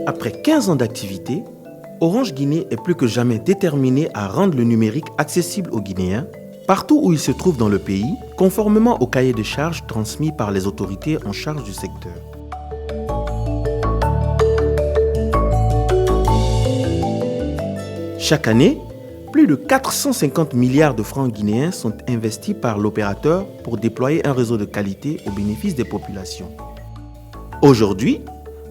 après 15 ans d'activité, Orange Guinée est plus que jamais déterminé à rendre le numérique accessible aux Guinéens, partout où ils se trouvent dans le pays, conformément au cahier de charges transmis par les autorités en charge du secteur. Chaque année, plus de 450 milliards de francs guinéens sont investis par l'opérateur pour déployer un réseau de qualité au bénéfice des populations. Aujourd'hui,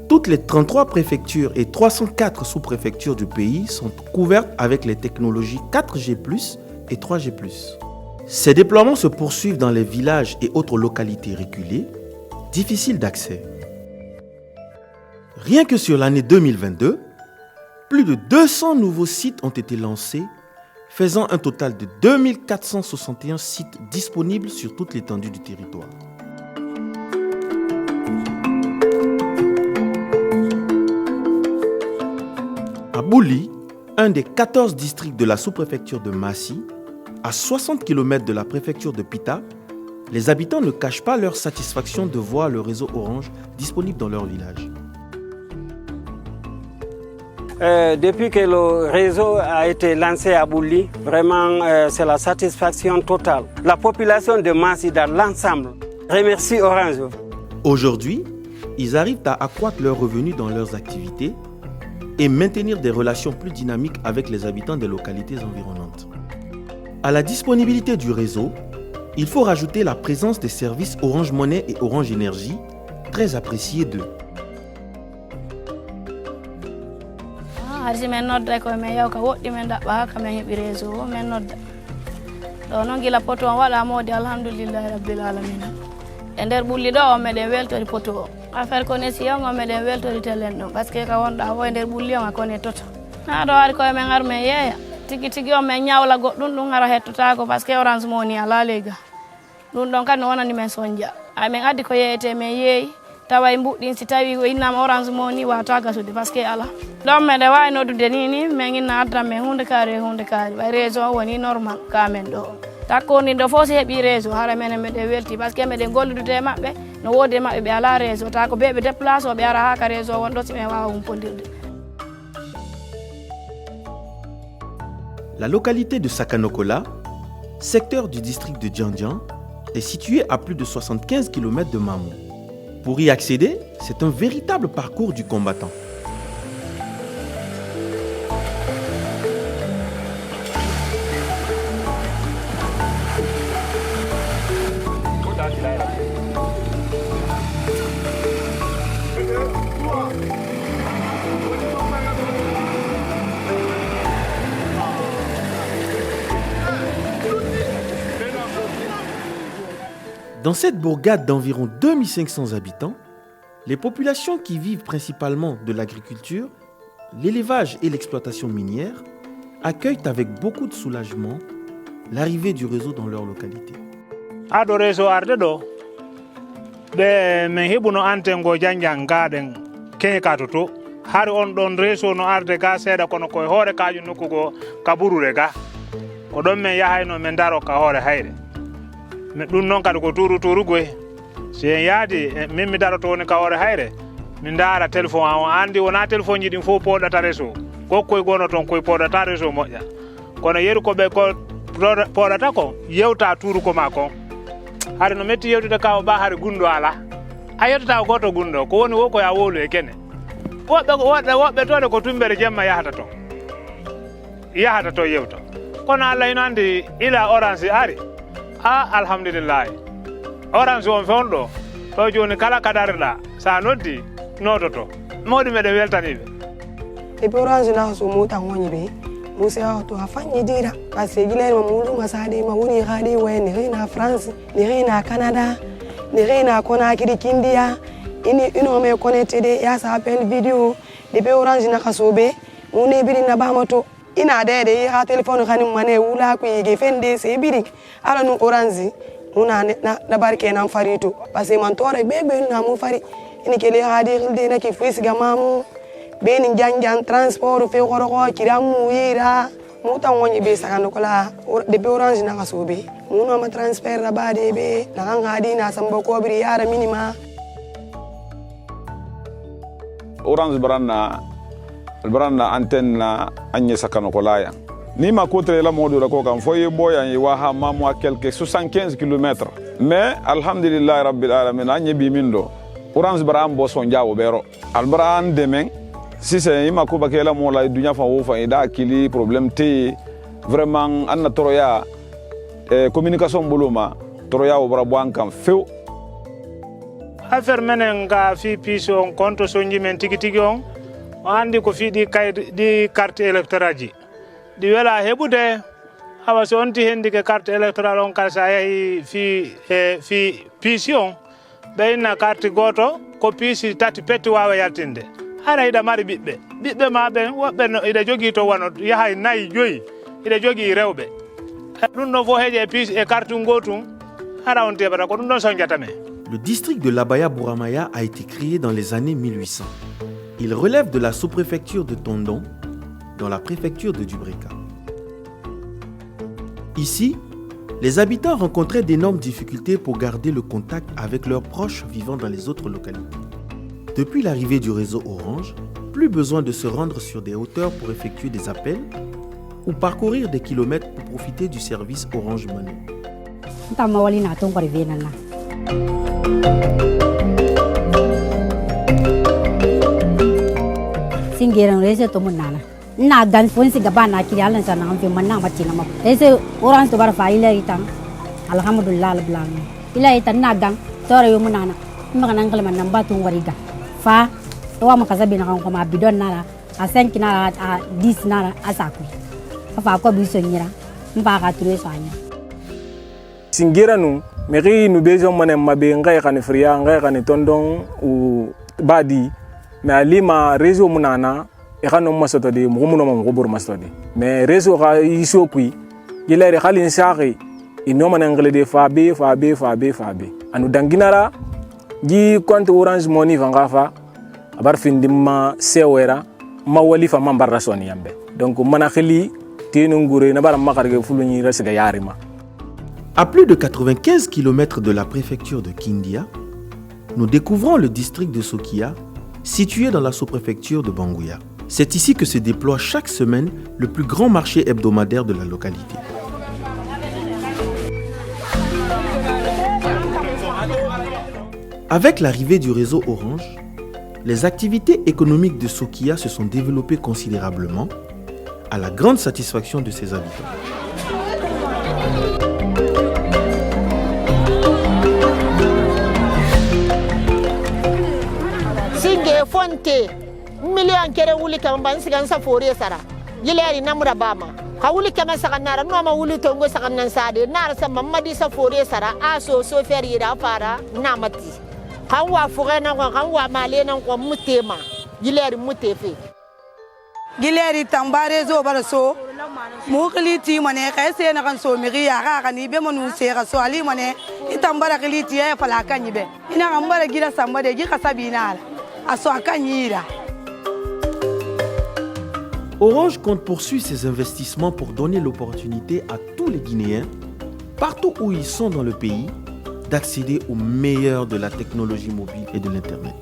toutes les 33 préfectures et 304 sous-préfectures du pays sont couvertes avec les technologies 4G+, et 3G+. Ces déploiements se poursuivent dans les villages et autres localités reculées, difficiles d'accès. Rien que sur l'année 2022, plus de 200 nouveaux sites ont été lancés, faisant un total de 2461 sites disponibles sur toute l'étendue du territoire. À Bouli, un des 14 districts de la sous-préfecture de Massi, à 60 km de la préfecture de Pita, les habitants ne cachent pas leur satisfaction de voir le réseau Orange disponible dans leur village. Depuis que le réseau a été lancé à Bouli, vraiment c'est la satisfaction totale. La population de Massi dans l'ensemble remercie Orange. Aujourd'hui, ils arrivent à accroître leurs revenus dans leurs activités et maintenir des relations plus dynamiques avec les habitants des localités environnantes. À la disponibilité du réseau, il faut rajouter la présence des services Orange Money et Orange Énergie, très appréciés d'eux. Harsi men nodda ko men yaw ka woddi men dabba haka men hebi réseau men nodda do non gila poto on wala modi alhamdulillah rabbil alamin e der bulli do o meden weltori poto affaire connexion o meden weltori telen do parce que ka wonda wo der bulli on akone toto na do ari ko men ar men yeya tigi tigi o men nyawla goddum dum ara hettota ko parce que Orange Money ala lega dum don kan wonani men sonja ay men addi ko yeyete men yeyi tawa mbuddin si tawi ko innama Orange Money wata gasude parce que ala ɗon meɗe wawi noddude ni min inna addan men hunde kaari way réseau woni normal kamen ɗo takkoni ɗo fof si heeɓi réseau hara menen meɗe welti par ce que meɗen golludude maɓɓe no woodi e maɓɓe ɓe ala réseau ta ko ɓe déplace o ɓe ara ha ka réseau wonɗo si ɓe wawa humpodirde. La localité de Sakanokola, secteur du district de Djandian, est située à plus de 75 km de Mamou. Pour y accéder, c'est un véritable parcours du combattant. Dans cette bourgade d'environ 2500 habitants, les populations qui vivent principalement de l'agriculture, l'élevage et l'exploitation minière accueillent avec beaucoup de soulagement l'arrivée du réseau dans leur localité. Ado réseau arde do be men hebuno antengo janjang gaden ken katoto har on don réseau no arde ga seeda kono koy hore kaaju nokkugo kaburure ga ko don men yahayno men daro ka hore hayre me dun non kadi ko turu goy se yaadi min mi daro to woni ka hore hayre min dara téléphone on andi wona téléphone ji din fo podata réseau kokkoy gono ton koy podata réseau moƴƴa kono yeru ko be ko podata ko yewta turu ko ma ko har no metti yewtude kaw ba har gundo ala a yettata goto gundo ko woni wo ko ya wolu e kene woɓɓe tode ko tumbere jemma yahata to yewta kono Allah ino andi ila Orange ari alhamdulillah Orange on fonɗo to joni kala kadarɗa sa noddi nototo mawɗi meɗen weltaniɓe e Orange na so mutan woni ɓe musa to a fanñidira par ce que gilayma muɗuma saɗema woni haɗi waye ni reyna France ni reyna Canada ni reyna Conakry Kindia inome connecté de ya sa appel vidéo de ɓe Orange naka soɓe mune biri na bamato ina dede ha téléphone kanim mane wula ko yige fende se biri ala no Orange muna na barke nan farito parce que man tore bebe na mu fari ini kele hadi hilde na ki fis ga mamu be ni janjan transport fe khoro ko kiramu yira mutan woni be sakano kala de be Orange na kasobe muno ma transfer da bade be na ngadi na sambo ko biri yara minima. Orange brana antenne na anye sakano kolaya. Ni ma kotre la modu la ko kan foye boya yi wa ha mamu à quelques 75 km. Mais alhamdulillah rabbil alamin anye bi mindo. Orange bran bo son jawo bero. Albran demen si c'est ima ko bakela mo la dunya fa wo fa ida kili problème te vraiment anna toroya communication boloma toroya wo bra boankam few. Affaire menen ga fi piso on compte so njimen tigi on andi ko fi di carte électorale ji di wela hebude awa so onti hendi ke carte électorale on kala sa yahi fi pision bayna carte goto ko pisi tati petti wawa yaltinde ara ida mari bibbe mabe wobbe no ida jogi to wono yahay nay joyi ida jogi rewbe dun no fo heje pisi e carte ngotum ara on tebata ko dun don so jatame. Le district de l'Abaya Bouramaya a été créé dans les années 1800. Il relève de la sous-préfecture de Tondon, dans la préfecture de Dubreka. Ici, les habitants rencontraient d'énormes difficultés pour garder le contact avec leurs proches vivant dans les autres localités. Depuis l'arrivée du réseau Orange, plus besoin de se rendre sur des hauteurs pour effectuer des appels ou parcourir des kilomètres pour profiter du service Orange Money. Singiran rese to munana na gan fon si gabana ki yalan sana am fi manna matina ma rese orange to bar fa ila itam alhamdulillah alblang ila itan na gang tore yo munana ma kan ngala man namba tun wariga fa to wa makazabi na kan ko ma bidon nara a 5 nara a 10 nara asaku fa ko bi so nyira mba ka ture so anya singiranu meri nu bezo manem mabe ngai kan friya ngai kan tondon u badi mais alima réseau munana e kanu masoto de mugumo mo ngobor masoto de mais réseau ga iso puis yelere khalin saxi ino man angle de fabe anu danginara ji compte Orange Money vanga fa abar findima sewera ma wali fa mambar soni yambe donc mana khili tenu ngure na bar makarge fuluni rasiga yarima. À plus de 95 km de la préfecture de Kindia, nous découvrons le district de Sokia, situé dans la sous-préfecture de Bangouya. C'est ici que se déploie chaque semaine le plus grand marché hebdomadaire de la localité. Avec l'arrivée du réseau Orange, les activités économiques de Sokia se sont développées considérablement, à la grande satisfaction de ses habitants. Fonte million kere wuli kam ban sigan sa fore sara yilari namra bama ka wuli kam sa nara no ma wuli to ngo sa nan sade nara sa mamadi sa fore sara aso so feri da fara namati kan wa fure na ko kan wa male nan ko mutema yilari mutefe gileri tambare zo bara so mukliti mane kaise na kan so miri ya ka ni be manu se ka so ali mane itambara kliti ya fala kan yibe ina ambara gira sambade gi kasabina Orange compte poursuivre ses investissements pour donner l'opportunité à tous les Guinéens, partout où ils sont dans le pays, d'accéder au meilleur de la technologie mobile et de l'Internet.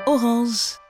Orange.